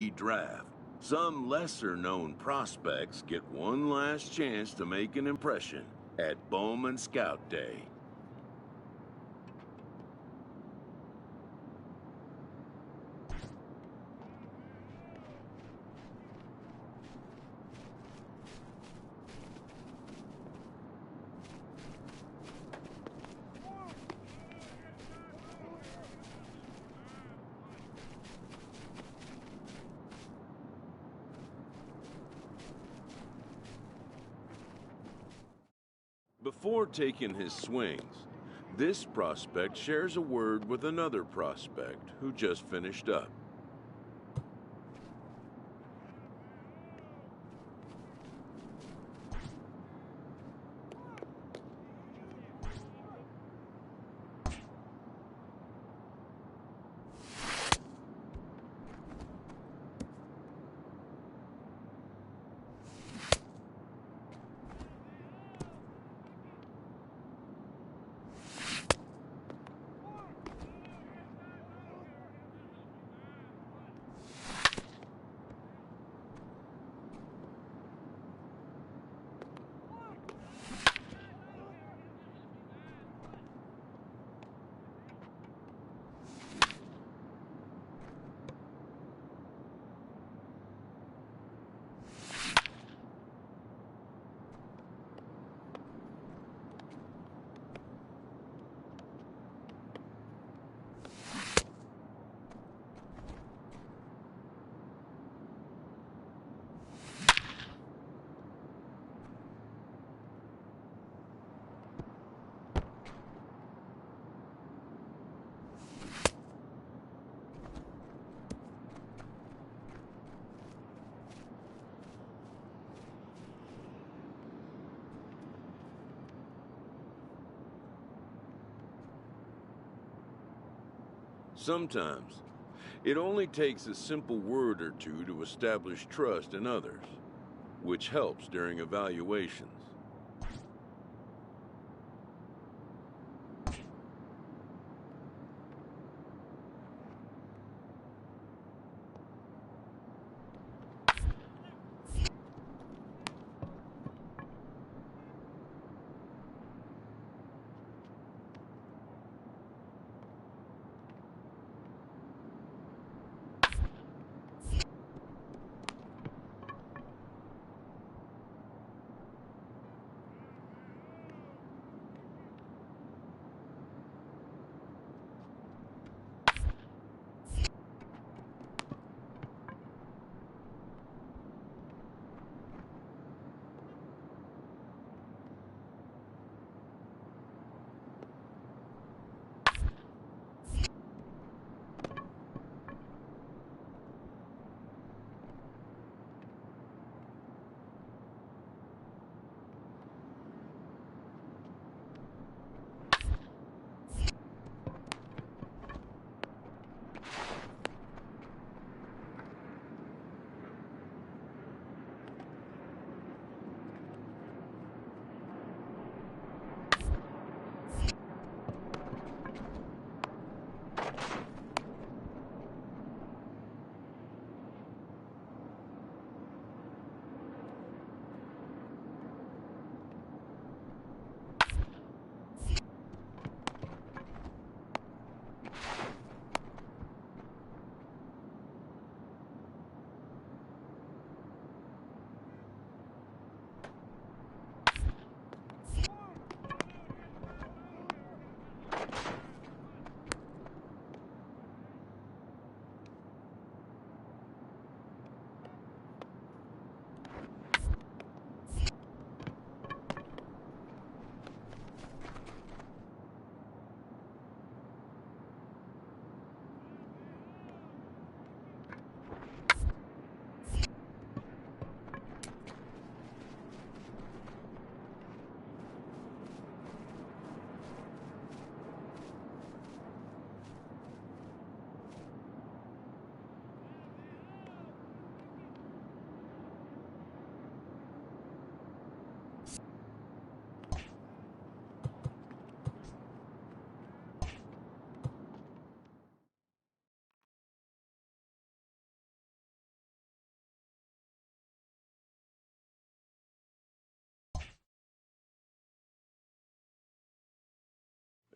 Draft. Some lesser-known prospects get one last chance to make an impression at Bowman Scout Day. Before taking his swings, this prospect shares a word with another prospect who just finished up. Sometimes, it only takes a simple word or two to establish trust in others, which helps during evaluations.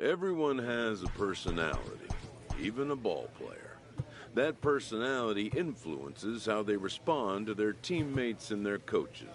Everyone has a personality, even a ball player. That personality influences how they respond to their teammates and their coaches.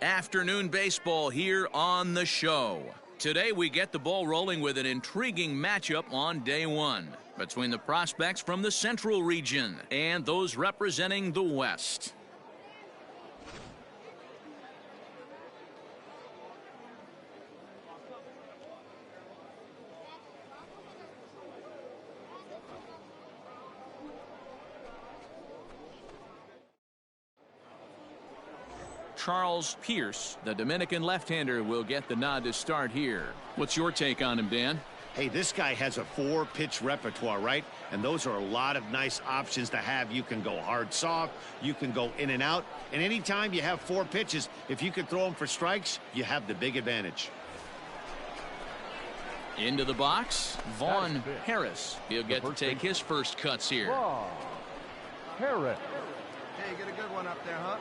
Afternoon baseball here on the show. Today we get the ball rolling with an intriguing matchup on day one between the prospects from the Central region and those representing the West. Charles Pierce, the Dominican left-hander, will get the nod to start here. What's your take on him, Dan? Hey, this guy has a 4-pitch repertoire, right? And those are a lot of nice options to have. You can go hard, soft. You can go in and out. And anytime you have 4 pitches, if you can throw them for strikes, you have the big advantage. Into the box, Vaughn Harris. He'll get to take his first cuts here. Harris. Hey, you get a good one up there, huh?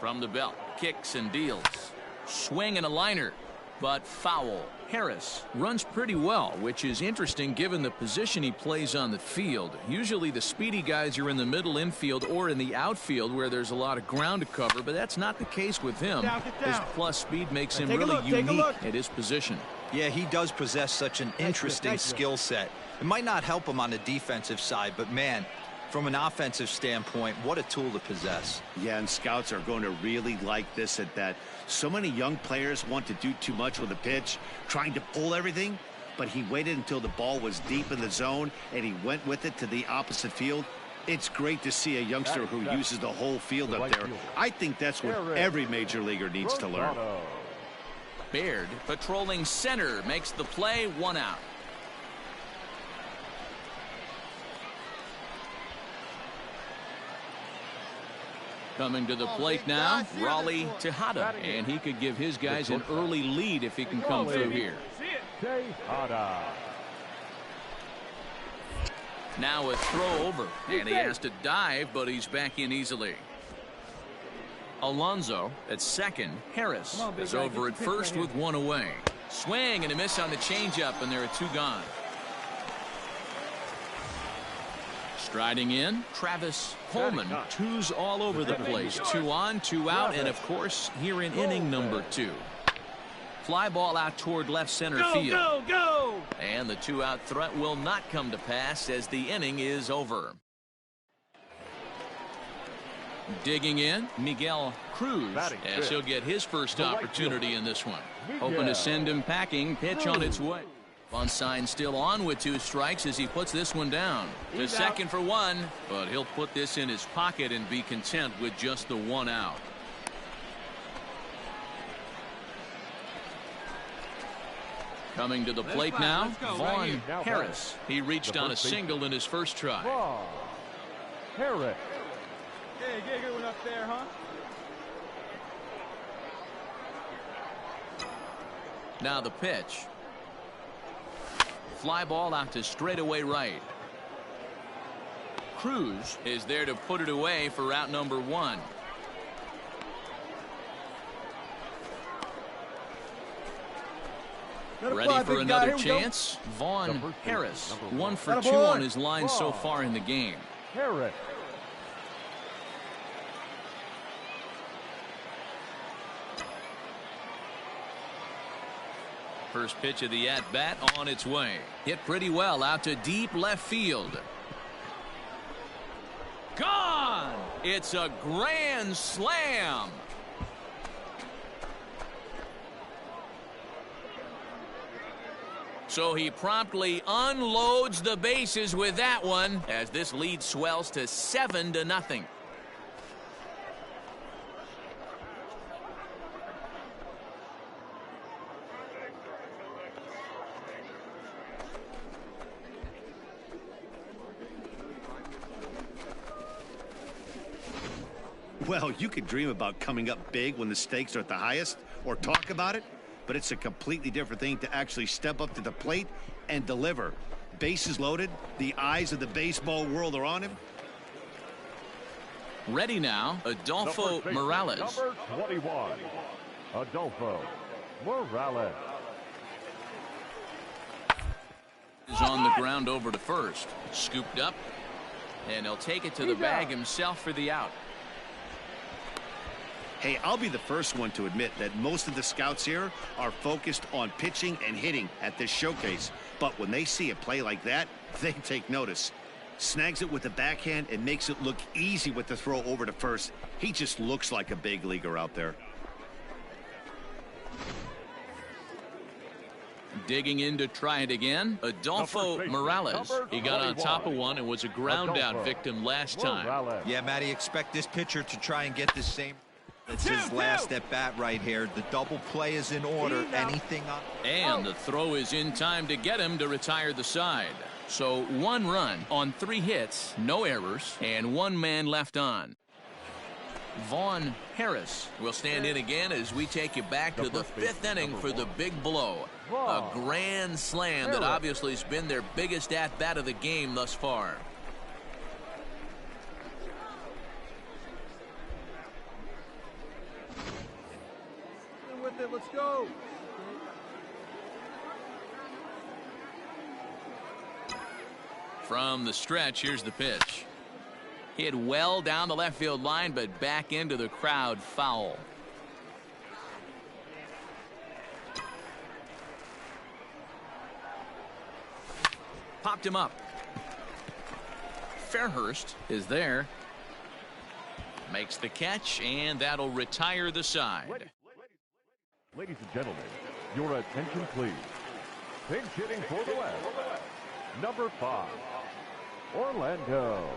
From the belt, kicks and deals. Swing and a liner, but foul. Harris runs pretty well, which is interesting given the position he plays on the field. Usually the speedy guys are in the middle infield or in the outfield where there's a lot of ground to cover, but that's not the case with him. His plus speed makes him really unique at his position. Yeah, he does possess such an interesting skill set. It might not help him on the defensive side, but man, From an offensive standpoint, what a tool to possess. Yeah, and scouts are going to really like this at that. So many young players want to do too much with the pitch, trying to pull everything, but he waited until the ball was deep in the zone, and he went with it to the opposite field. It's great to see a youngster who uses the whole field up there. I think that's what every major leaguer needs to learn. Baird patrolling center makes the play, 1 out. Coming to the plate now, Raleigh Tejada, and he could give his guys an early lead if he can come through here. Now a throw over, and he has to dive, but he's back in easily. Alonso at second. Harris is over at first with 1 away. Swing and a miss on the changeup, and there are 2 gone. Striding in, Travis Holman. 2's all over the place. 2 on, 2 out, and of course, here in inning number 2. Fly ball out toward left center field. Go! And the 2-out threat will not come to pass as the inning is over. Digging in, Miguel Cruz, as he'll get his first opportunity in this one. Hoping to send him packing. Pitch on its way. Bunsign still on with 2 strikes as he puts this one down. To second for 1, but he'll put this in his pocket and be content with just the 1 out. Coming to the plate now, Vaughn Harris. He reached on a single in his first try. Harris. Hey, get a good one up there, huh? Now the pitch. Fly ball out to straightaway right. Cruz is there to put it away for out number 1. Ready for another chance. Vaughn Harris, 1 for 2 on his line so far in the game. Harris. First pitch of the at-bat on its way. Hit pretty well out to deep left field. Gone! It's a grand slam. So he promptly unloads the bases with that one as this lead swells to 7-0. Well, you could dream about coming up big when the stakes are at the highest, or talk about it, but it's a completely different thing to actually step up to the plate and deliver. Bases loaded, the eyes of the baseball world are on him. Ready now, Adolfo Morales. Number 21, Adolfo Morales. Is on the ground over to first. Scooped up, and he'll take it to the bag himself for the out. Hey, I'll be the first one to admit that most of the scouts here are focused on pitching and hitting at this showcase. But when they see a play like that, they take notice. Snags it with the backhand and makes it look easy with the throw over to first. He just looks like a big leaguer out there. Digging in to try it again, Adolfo Morales. He got on top of one and was a ground out victim last time. Yeah, Matty, expect this pitcher to try and get the same. It's his last at bat right here. The double play is in order. Anything on. And the throw is in time to get him to retire the side. So 1 run on 3 hits, no errors, and 1 man left on. Vaughn Harris will stand in again as we take you back to the 5th inning for the big blow. A grand slam that obviously has been their biggest at-bat of the game thus far. With it, let's go. From the stretch, here's the pitch. Hit well down the left field line, but back into the crowd, foul. Popped him up. Fairhurst is there. Makes the catch, and that'll retire the side. Ladies and gentlemen, your attention please. Pinch hitting for the West, number 5, Orlando.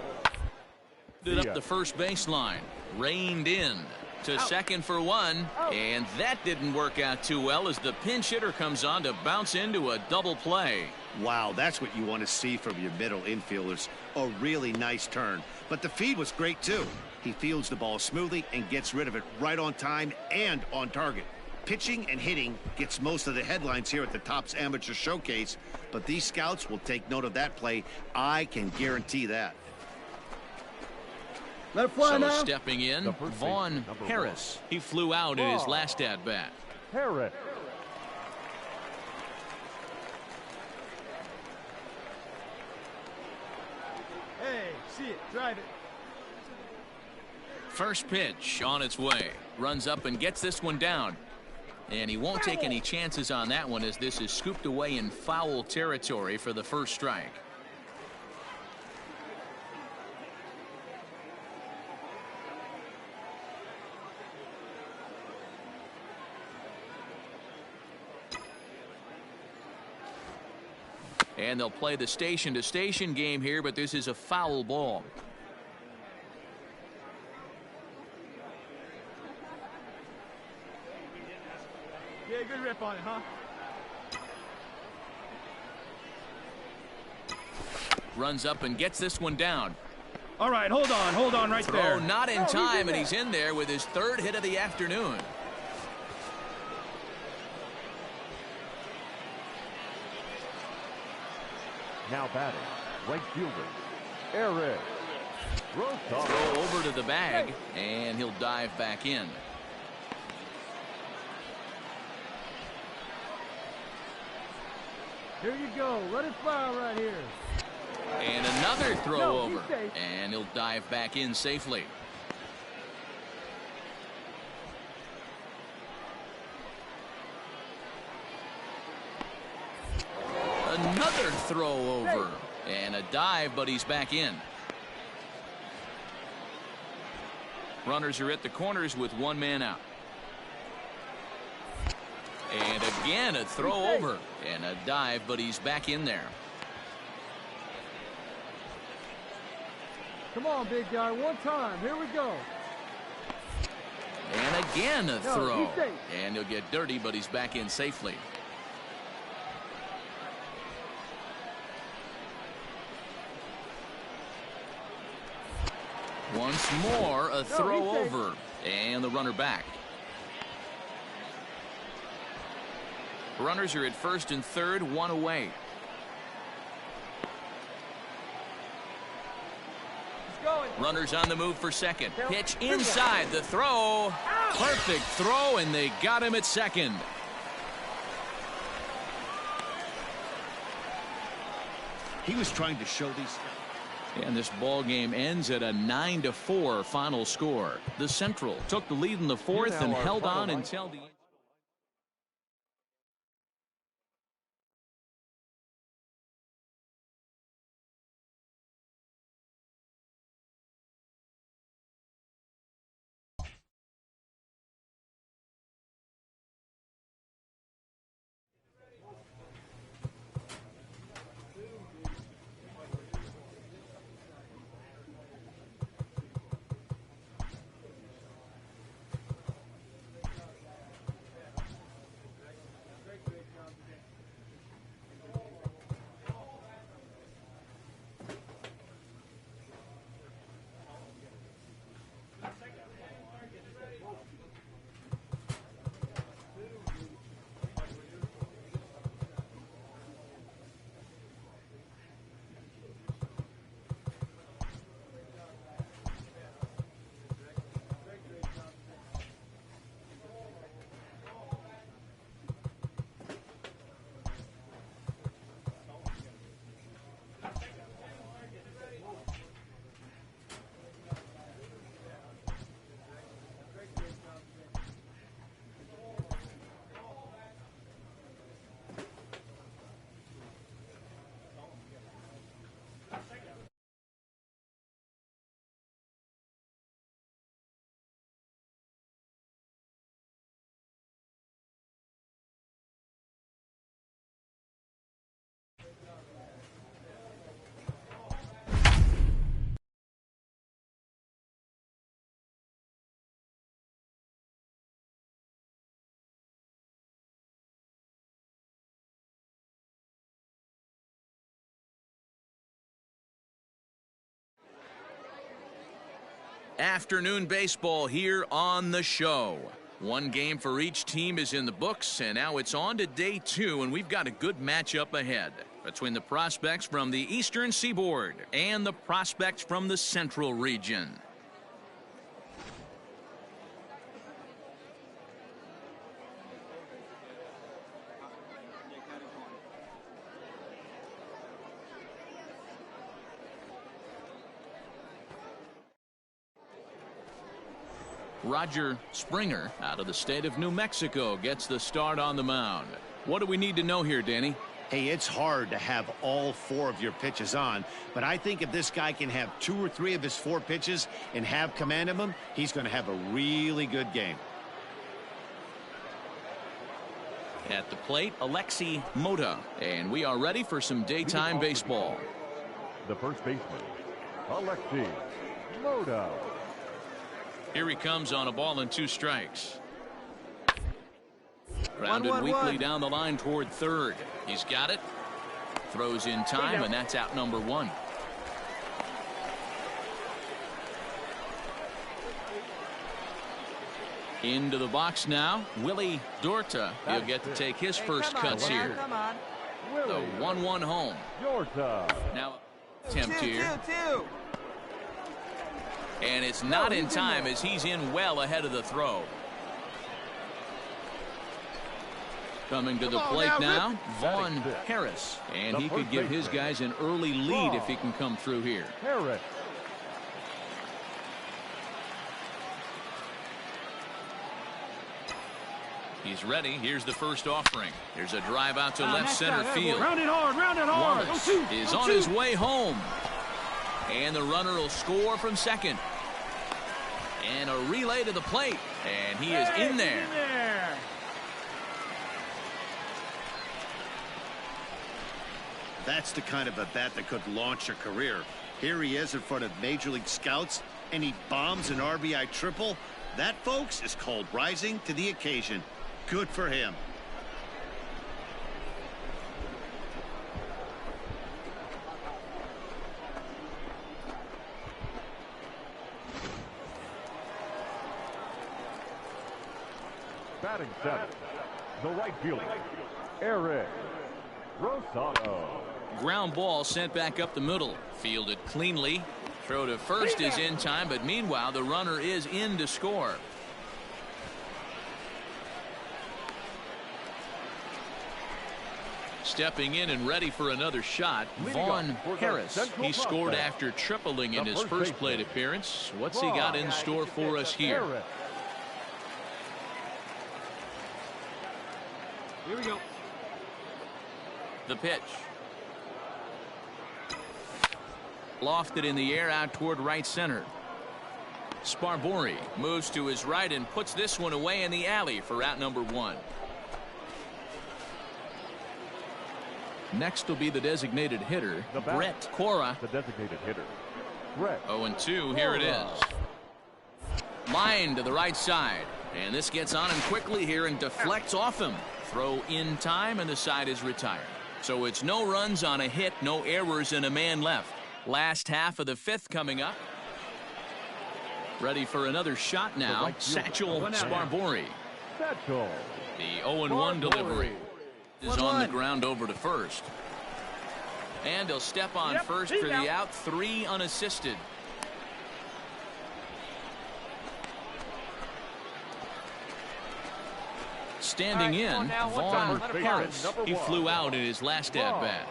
Up the first baseline, reined in to second for one, and that didn't work out too well as the pinch hitter comes on to bounce into a double play. Wow, that's what you want to see from your middle infielders. A really nice turn. But the feed was great, too. He fields the ball smoothly and gets rid of it right on time and on target. Pitching and hitting gets most of the headlines here at the Topps Amateur Showcase, but these scouts will take note of that play. I can guarantee that. Let it fly So now. stepping in, Vaughn Harris. He flew out in his last at-bat. Harris. Hey, see it. Drive it. First pitch on its way. Runs up and gets this one down. And he won't take any chances on that one as this is scooped away in foul territory for the first strike. And they'll play the station-to-station game here, but this is a foul ball. Yeah, good rip on it, huh? Runs up and gets this one down. All right, hold on right Throw there. not in time, and he's in there with his third hit of the afternoon. Now batting, right fielder, Eric Rosas. Throw over to the bag, and he'll dive back in. Here you go. Let it fly right here. And another throw he's over, safe. and he'll dive back in safely. Another throw over, and a dive, but he's back in. Runners are at the corners with one man out. And again a throw over and a dive, but he's back in there. Come on, big guy. One time. Here we go. And again a throw. he's safe. And he'll get dirty, but he's back in safely. Once more a throw he's safe. over. And the runner back. Runners are at first and third, one away. Runners on the move for second. Pitch inside the throw. Perfect throw, and they got him at second. He was trying to show these. And this ball game ends at a 9-4 final score. The Central took the lead in the fourth and held on until the end. Afternoon baseball here on the show. One game for each team is in the books, and now it's on to day 2, and we've got a good matchup ahead between the prospects from the Eastern Seaboard and the prospects from the Central region. Roger Springer out of the state of New Mexico gets the start on the mound. What do we need to know here, Danny? Hey, it's hard to have all 4 of your pitches on, but I think if this guy can have 2 or 3 of his 4 pitches and have command of them, he's going to have a really good game. At the plate, Alexi Mota, and we are ready for some daytime baseball. The first baseman, Alexi Mota. Here he comes on a ball and 2 strikes. Grounded weakly down the line toward third. He's got it. Throws in time, and that's out number 1. Into the box now, Willie Dorta. He'll get to take his first cuts here. The 1-1 home. Dorta. Now attempt here. And it's not in time as he's in well ahead of the throw. Coming to the plate now, Vaughn Harris. And he could give his guys an early lead if he can come through here. Harris. He's ready. Here's the first offering. There's a drive out to left center field. Round it hard, round it hard. Wallace is on his way home. And the runner will score from second. And a relay to the plate. And he is in there. That's the kind of a bat that could launch a career. Here he is in front of Major League scouts, and he bombs an RBI triple. That, folks, is called rising to the occasion. Good for him. Batting 7, the right fielder, Eric Rosado. Ground ball sent back up the middle. Fielded cleanly. Throw to first is in time, but meanwhile the runner is in to score. Stepping in and ready for another shot, Vaughn Harris. He scored after tripling in his first plate appearance. What's he got in store for us here? Here we go. The pitch. Lofted in the air out toward right center. Sparbori moves to his right and puts this one away in the alley for out number 1. Next will be the designated hitter, Brett Cora. The designated hitter, Brett. 0-2, here it is. Line to the right side. And this gets on him quickly here and deflects off him. Throw in time, and the side is retired. So it's no runs on a hit, no errors, and a man left. Last half of the 5th coming up. Ready for another shot now. Satchel Sparbori. Satchel. The 0-1 delivery is on the ground over to first. And he'll step on first for the out. 3 unassisted. Standing in, Vaughn Harris. He flew out in his last at-bat.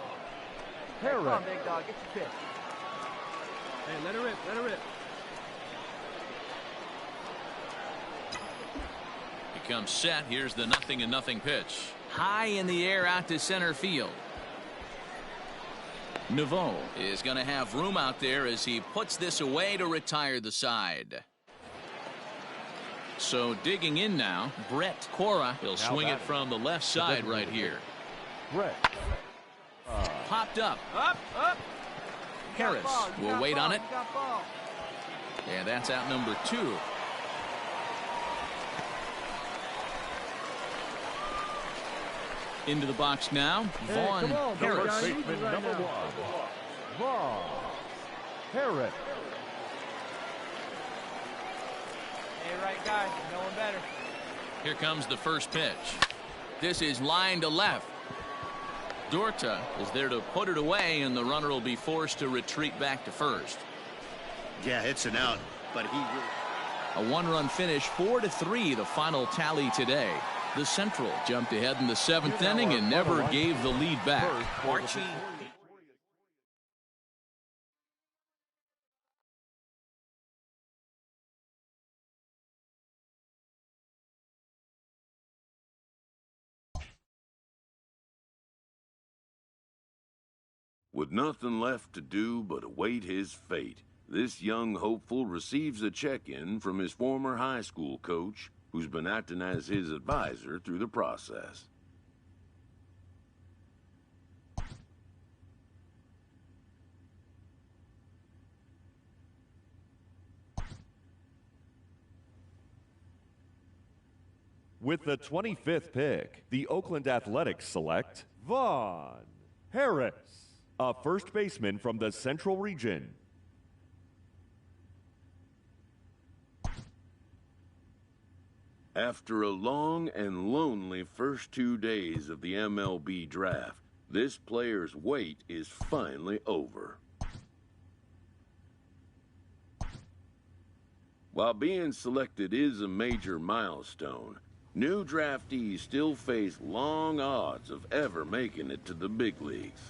Come on, big dog, get your pitch. Hey, let her rip, let her rip. He comes set. Here's the 0-0 pitch. High in the air out to center field. Naveau is going to have room out there as he puts this away to retire the side. So digging in now, Brett Cora. He'll swing it from the left side right here. Brett. Popped up. Up. Harris will wait on it. And that's out number 2. Into the box now, Vaughn Harris. First baseman number 1, Vaughn Harris. Hey, right guy. No one better. Here comes the first pitch. This is line to left. Dorta is there to put it away, and the runner will be forced to retreat back to first. Yeah, it's an out, but he really... A one-run finish, 4-3, the final tally today. The Central jumped ahead in the seventh inning and never gave the lead back. Archie. With nothing left to do but await his fate, this young hopeful receives a check-in from his former high school coach, who's been acting as his advisor through the process. With the 25th pick, the Oakland Athletics select Vaughn Harris, a first baseman from the Central Region. After a long and lonely first 2 days of the MLB draft, this player's wait is finally over. While being selected is a major milestone, new draftees still face long odds of ever making it to the big leagues.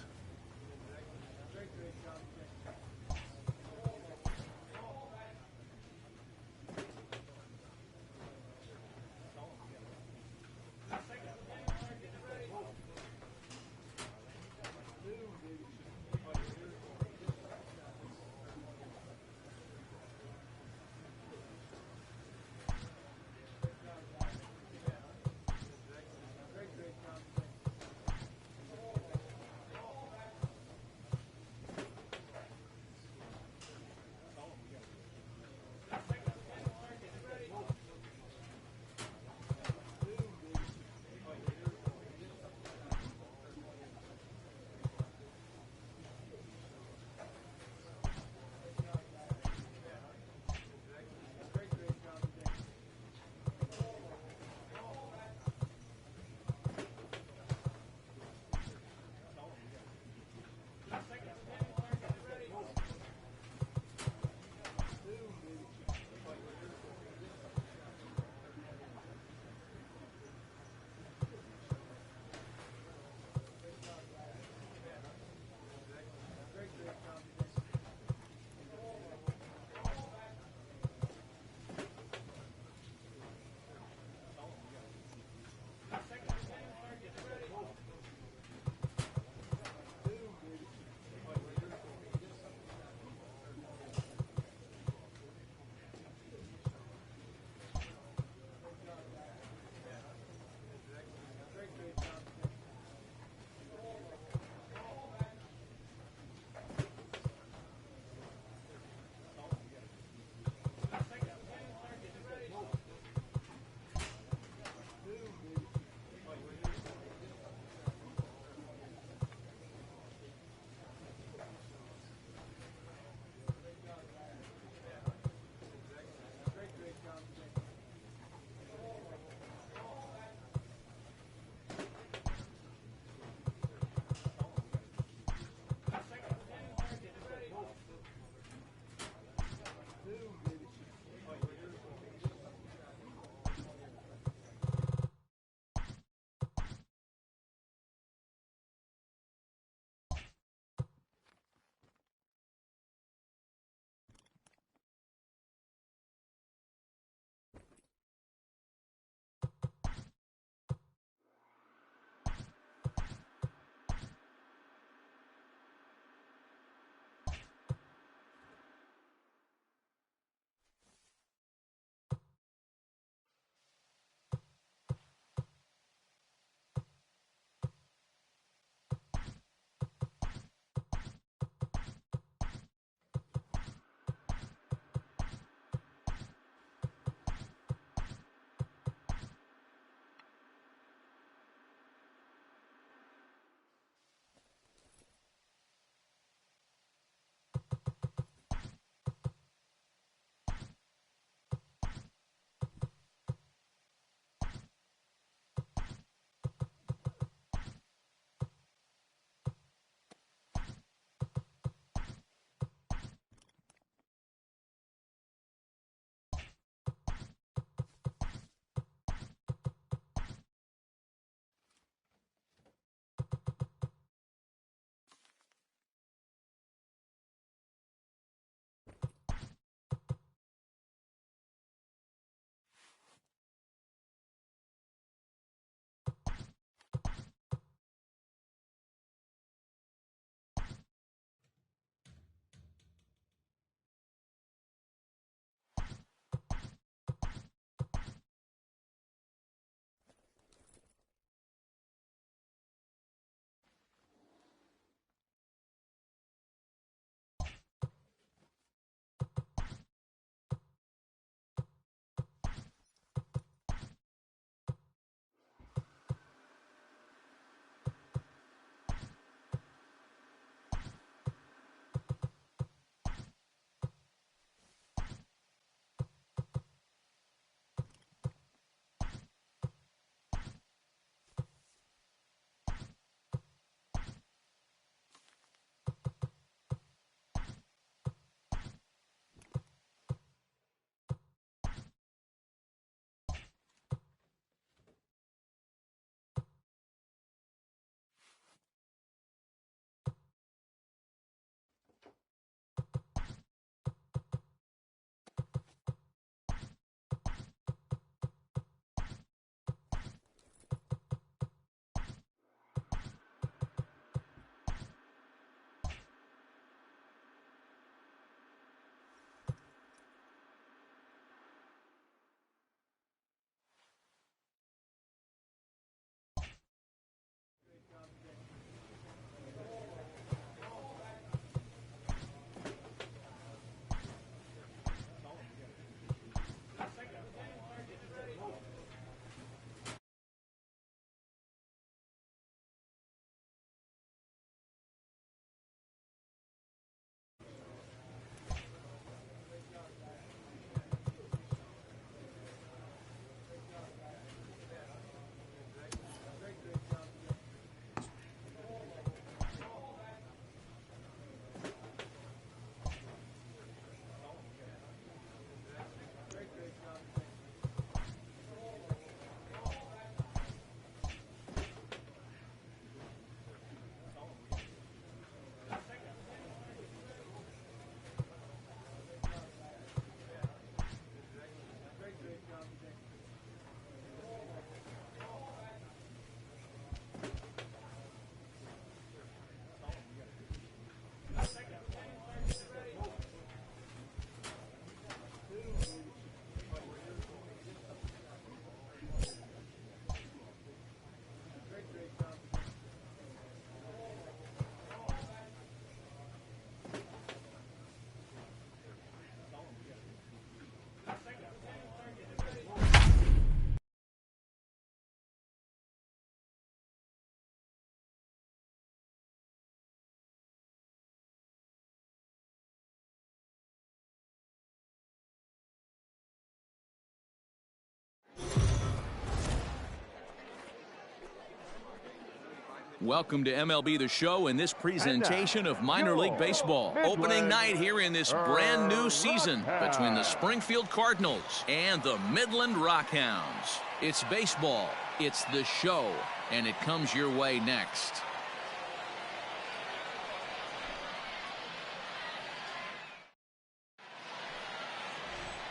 Welcome to MLB The Show and this presentation of minor league baseball. Opening night here in this brand new season between the Springfield Cardinals and the Midland Rockhounds. It's baseball, it's the show, and it comes your way next.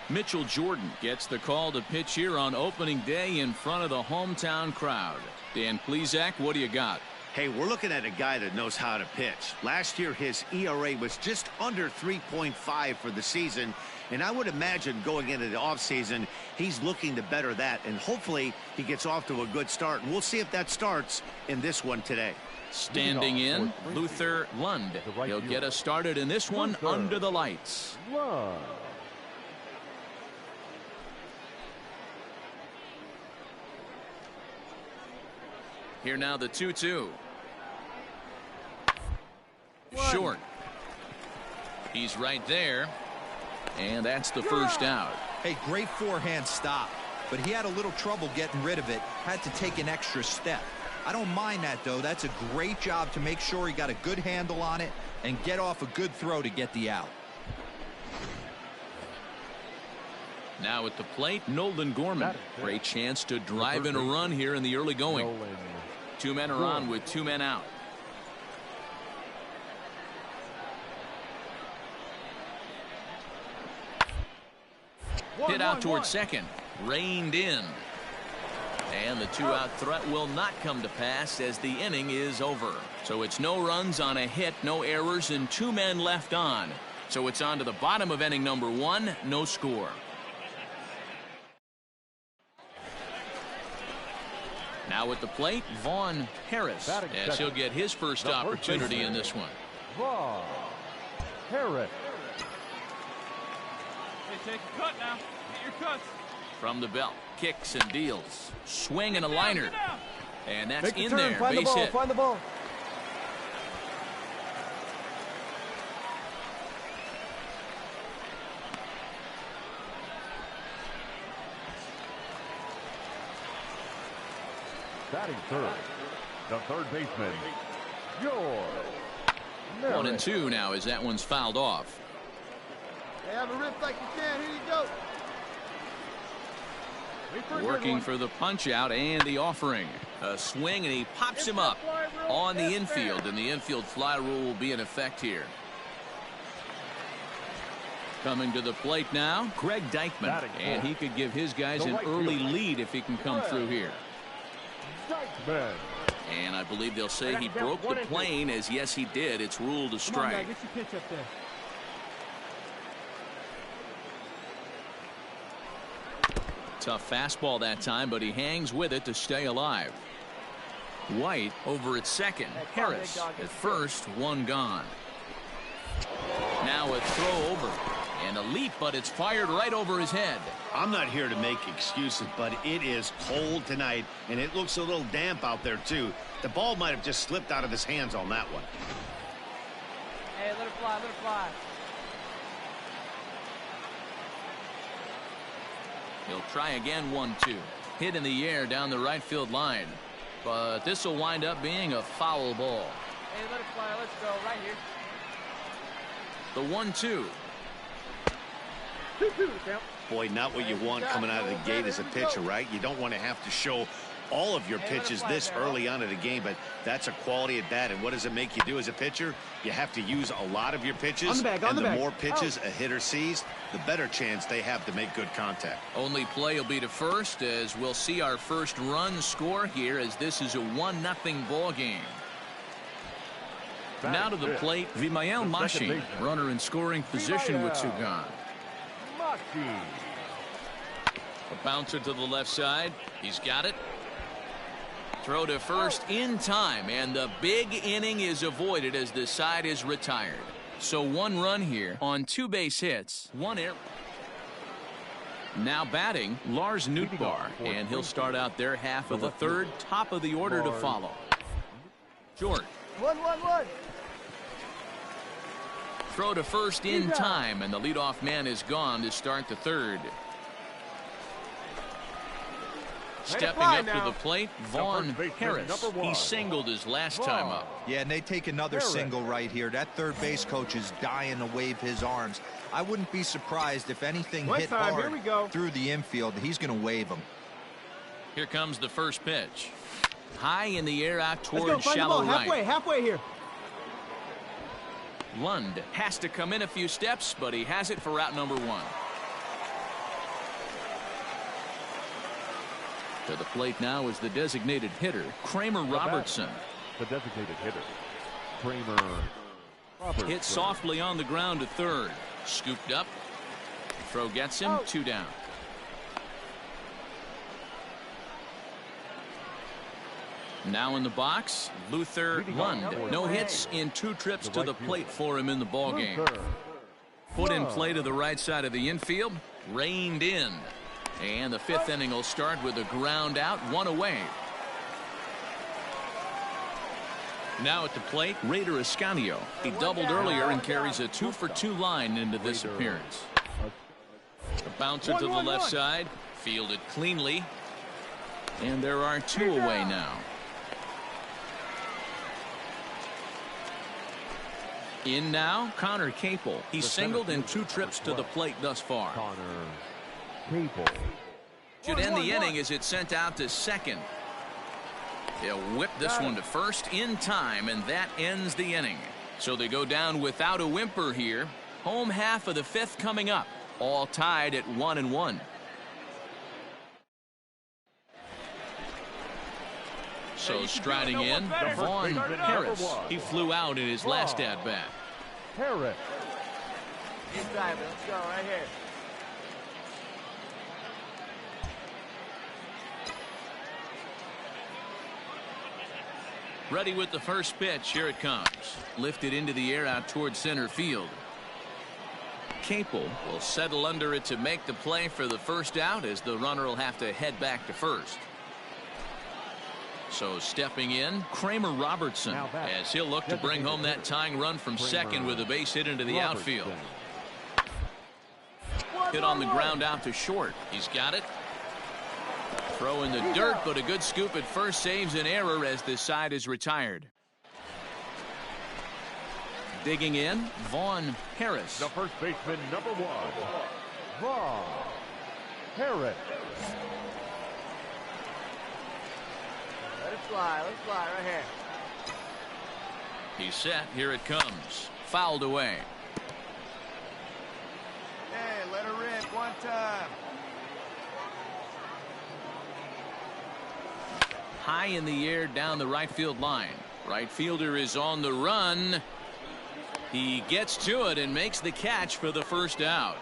Mitchell Jordan gets the call to pitch here on opening day in front of the hometown crowd. Dan Plesac, what do you got? Hey, we're looking at a guy that knows how to pitch. Last year, his ERA was just under 3.5 for the season, and I would imagine going into the offseason, he's looking to better that, and hopefully he gets off to a good start, and we'll see if that starts in this one today. Standing in, Luther Lund. He'll get us started in this one under the lights. Here now the 2-2. Short. He's right there. And that's the first out. Hey, great forehand stop. But he had a little trouble getting rid of it. Had to take an extra step. I don't mind that, though. That's a great job to make sure he got a good handle on it and get off a good throw to get the out. Now at the plate, Nolan Gorman. Great chance to drive in a run here in the early going. Two men are on with two men out. Hit out towards second. Reined in. And the two-out threat will not come to pass as the inning is over. So it's no runs on a hit, no errors, and two men left on. So it's on to the bottom of inning number one, no score. Now at the plate, Vaughn Harris, as he'll get his first opportunity in this one. Vaughn Harris. Hey, take a cut now. Get your cuts. From the belt, kicks and deals. Swing and a liner. And that's in there, Find base the ball. hit. Find the ball. Batting third, the third baseman, George. 1-2 now as that one's fouled off. Hey, have a rip like you can. Here you go. Working for the punch out and the offering. A swing and he pops him up on the infield, and the infield fly rule will be in effect here. Coming to the plate now, Greg Dykman, and he could give his guys an early lead if he can come through here. And I believe they'll say he broke the plane, as yes he did. It's ruled a strike. Get your pitch up there. Tough fastball that time, but he hangs with it to stay alive. White over at second. Harris at first, one gone. Now a throw over and a leap, but it's fired right over his head. I'm not here to make excuses, but it is cold tonight, and it looks a little damp out there, too. The ball might have just slipped out of his hands on that one. Hey, let it fly, let it fly. He'll try again, 1-2. Hit in the air down the right field line. But this will wind up being a foul ball. Hey, let it fly, let's go, right here. The 1-2. 2-2 to count. Boy, not what you want coming out of the gate as a pitcher, right? You don't want to have to show all of your pitches this early on in the game, but that's a quality at bat. And what does it make you do as a pitcher? You have to use a lot of your pitches, and the more pitches a hitter sees, the better chance they have to make good contact. Only play will be to first, as we'll see our first run score here, as this is a 1-0 ball game. Now to the plate, Vimael Machi, runner in scoring position with two gone. A bouncer to the left side. He's got it. Throw to first in time, and the big inning is avoided as the side is retired. So one run here on two base hits, one error. Now batting, Lars Nootbaar, and he'll start out their half of the third, top of the order to follow. George. 1-1-1. Throw to first in time, and the leadoff man is gone to start the third. Stepping up to the plate, Vaughn Harris. He singled his last time up. Yeah, and they take another single right here. That third base coach is dying to wave his arms. I wouldn't be surprised if anything hit hard through the infield. He's going to wave them. Here comes the first pitch. High in the air out toward shallow right. Halfway here. Lund has to come in a few steps, but he has it for out number one. To the plate now is the designated hitter, Kramer Robertson. The designated hitter, Kramer Robertson. Hit softly on the ground to third. Scooped up. Throw gets him. 2 down. Now in the box, Luther Lund. No hits in 2 trips to the plate for him in the ballgame. Put in play to the right side of the infield. Reined in. And the 5th inning will start with a ground out, 1 away. Now at the plate, Raider Escanio. He doubled earlier and carries a 2-for-2 line into this appearance. The bouncer to the left side, fielded cleanly. And there are 2 away now. In now, Connor Capel. He singled in 2 trips to the plate thus far. Should end the inning as it's sent out to second. He'll whip this one to first in time, and that ends the inning. So they go down without a whimper here. Home half of the 5th coming up. All tied at 1-1. So striding in, Vaughn Harris. He flew out in his last at-bat. Harris. Inside, let's go right here. Ready with the first pitch. Here it comes. Lifted into the air out towards center field. Capel will settle under it to make the play for the first out, as the runner will have to head back to first. So stepping in, Kramer Robertson, as he'll look to bring home that tying run from second with a base hit into the outfield. Hit on the ground out to short. He's got it. Throw in the dirt, but a good scoop at first saves an error as this side is retired. Digging in, Vaughn Harris. The first baseman, number 1, Vaughn Harris. Let it fly right here. He's set. Here it comes. Fouled away. Hey, let her rip one time. High in the air down the right field line. Right fielder is on the run. He gets to it and makes the catch for the first out.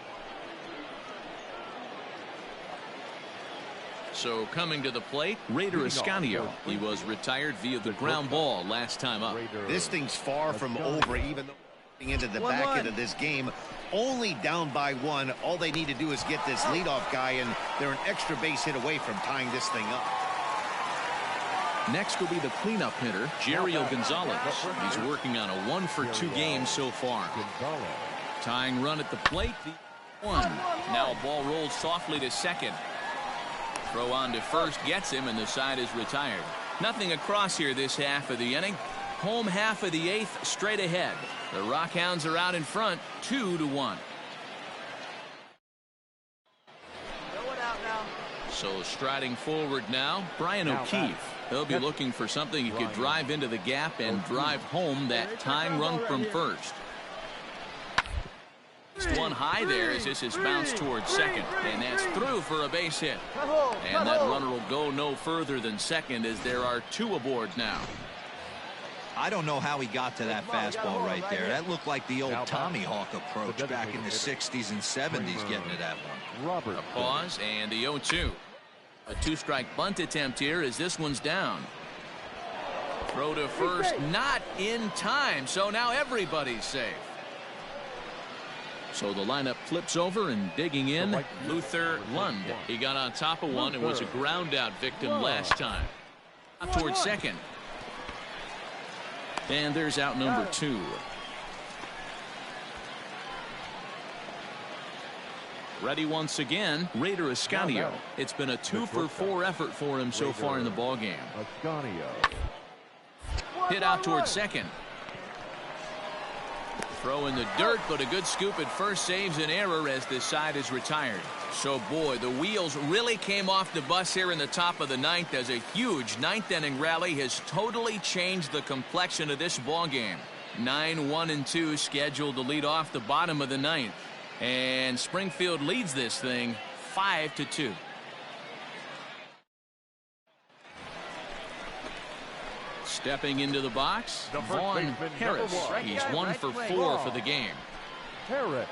So coming to the plate, Raider Escanio. He was retired via the ground ball last time up. This thing's far from over, even though into the back end of this game. Only down by 1. All they need to do is get this leadoff guy, and they're an extra base hit away from tying this thing up. Next will be the cleanup hitter, Jeriel Gonzalez. He's working on a 1-for-2 game so far. Tying run at the plate, the 1. Now a ball rolls softly to second. Throw on to first gets him, and the side is retired. Nothing across here this half of the inning. Home half of the 8th straight ahead. The Rockhounds are out in front, 2-1. So striding forward now, Brian O'Keefe. He'll be looking for something he could drive into the gap and drive home that tying run from first. One high there as this is bounced towards second, and that's through for a base hit. And that runner will go no further than second, as there are 2 aboard now. I don't know how he got to that fastball right there. That looked like the old Tommy Hawk approach back in the 60s and 70s, getting to that one. A pause and the 0-2. A 2-strike bunt attempt here as this one's down. Throw to first, not in time, so now everybody's safe. So the lineup flips over, and digging in, Luther Lund. He got on top of one and was a ground out victim last time. Out towards second. And there's out number 2. Ready once again, Raider Ascanio. It's been a 2-for-4 effort for him so far in the ballgame. Hit out towards second. Throw in the dirt, but a good scoop at first saves an error as this side is retired. So, boy, the wheels really came off the bus here in the top of the ninth as a huge ninth-inning rally has totally changed the complexion of this ballgame. 9-1-2 scheduled to lead off the bottom of the ninth. And Springfield leads this thing 5-2. Stepping into the box, Vaughn Harris. He's 1 for 4 for the game. Harris.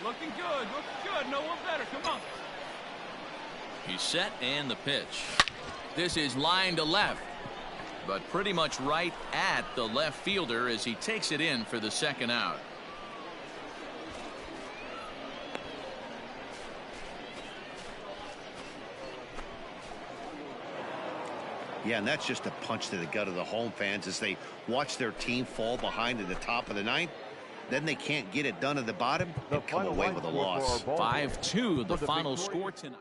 Looking good, no one better, come on. He's set and the pitch. This is line to left, but pretty much right at the left fielder as he takes it in for the second out. Yeah, and that's just a punch to the gut of the home fans as they watch their team fall behind at the top of the ninth. Then they can't get it done at the bottom and come away with a loss. 5-2 the final score tonight.